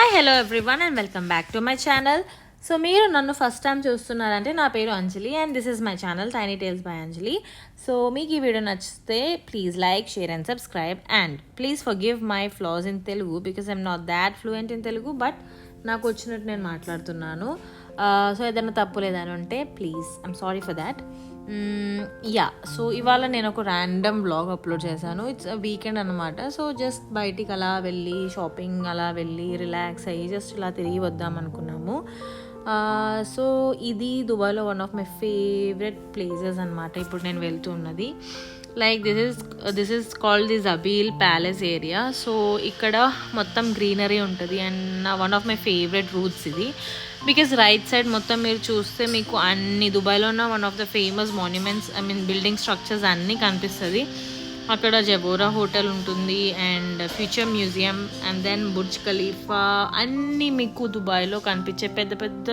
Hi hello everyone and welcome back to my channel. So మీరు నన్ను first time చూస్తున్నారంటే నా పేరు Anjali and this is my channel tiny tales by Anjali. So మీకు ఈ వీడియో నచ్చితే please like, share and subscribe and please forgive my flaws in Telugu because I'm not that fluent in Telugu, but నాకు వచ్చినట్టు నేను మాట్లాడుతున్నాను. సో ఏదైనా తప్పు లేదని ఉంటే please I'm sorry for that. So ఇవాళ నేను ఒక ర్యాండమ్ వ్లాగ్ అప్లోడ్ చేశాను. ఇట్స్ వీకెండ్ అనమాట. సో జస్ట్ బయటికి అలా వెళ్ళి షాపింగ్ అలా వెళ్ళి రిలాక్స్ అయ్యి జస్ట్ ఇలా తిరిగి వద్దాం అనుకున్నాము. సో ఇది దుబాయ్లో one of my favourite places అనమాట. ఇప్పుడు నేను వెళ్తూ ఉన్నది like this is called the Jabeel palace area. So ఇక్కడ మొత్తం గ్రీనరీ ఉంటుంది and one of my favourite routes ఇది. బికాజ్ రైట్ సైడ్ మొత్తం మీరు చూస్తే మీకు అన్ని దుబాయ్లో ఉన్న one of the famous monuments building structures అన్నీ కనిపిస్తుంది. అక్కడ జబోరా హోటల్ ఉంటుంది and future museum and then Burj Khalifa అన్నీ మీకు దుబాయ్లో కనిపించే పెద్ద పెద్ద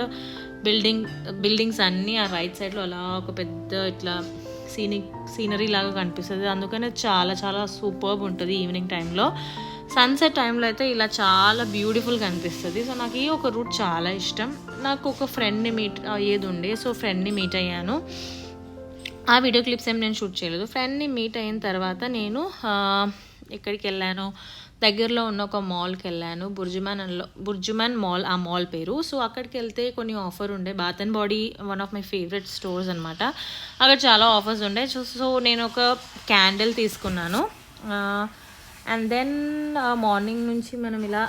బిల్డింగ్స్ అన్నీ ఆ రైట్ సైడ్లో అలా ఒక పెద్ద ఇట్లా సీనరీ లాగా కనిపిస్తుంది. అందుకనే చాలా చాలా సూపర్బ్ ఉంటుంది. ఈవినింగ్ టైంలో సన్సెట్ టైంలో అయితే ఇలా చాలా బ్యూటిఫుల్గా అనిపిస్తుంది. సో నాకు ఈ ఒక రూట్ చాలా ఇష్టం. నాకు ఒక ఫ్రెండ్ని మీట్ అయ్యేది ఉండే, సో ఫ్రెండ్ని మీట్ అయ్యాను. ఆ వీడియో క్లిప్స్ ఏం నేను షూట్ చేయలేదు. ఫ్రెండ్ని మీట్ అయిన తర్వాత నేను ఎక్కడికి వెళ్ళాను, దగ్గరలో ఉన్న ఒక మాల్కి వెళ్ళాను. బుర్జుమాన్ మాల్, ఆ మాల్ పేరు. సో అక్కడికి వెళ్తే కొన్ని ఆఫర్ ఉండే. Bath and Body one of my favourite stores అనమాట. అక్కడ చాలా ఆఫర్స్ ఉండే. సో నేను ఒక క్యాండిల్ తీసుకున్నాను. అండ్ దెన్ మార్నింగ్ నుంచి మనం ఇలా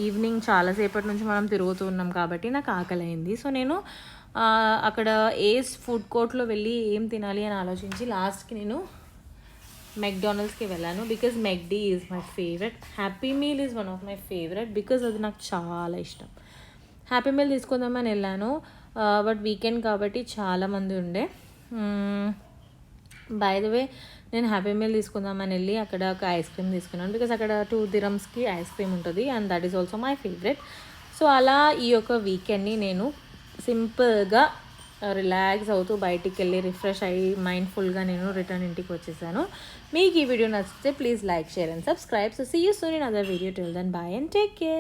ఈవినింగ్ చాలాసేపటి నుంచి మనం తిరుగుతూ ఉన్నాం కాబట్టి నాకు ఆకలి అయింది. సో నేను అక్కడ ఫుడ్ కోర్ట్లో వెళ్ళి ఏం తినాలి అని ఆలోచించి లాస్ట్కి నేను మెక్డానల్డ్స్కి వెళ్ళాను. Because McD is my favourite. Happy meal is one of my favourite because అది నాకు చాలా ఇష్టం. హ్యాపీ మీల్ తీసుకుందామని వెళ్ళాను, బట్ వీకెండ్ కాబట్టి చాలామంది ఉండే. బై ద వే నేను హ్యాపీ మీల్ తీసుకుందామని వెళ్ళి అక్కడ ఒక ఐస్ క్రీమ్ తీసుకున్నాను. బికాస్ అక్కడ 2 dirhamsకి ఐస్ క్రీమ్ ఉంటుంది and that is also my favourite. So అలా ఈ యొక్క వీకెండ్ని నేను సింపుల్గా రిలాక్స్ అవుతూ బయటికి వెళ్ళి రిఫ్రెష్ అయ్యి మైండ్ఫుల్గా నేను రిటర్న్ ఇంటికి వచ్చేసాను. మీకు ఈ వీడియో నచ్చితే please like, share and subscribe. So see you soon in other video. Till then bye and take care.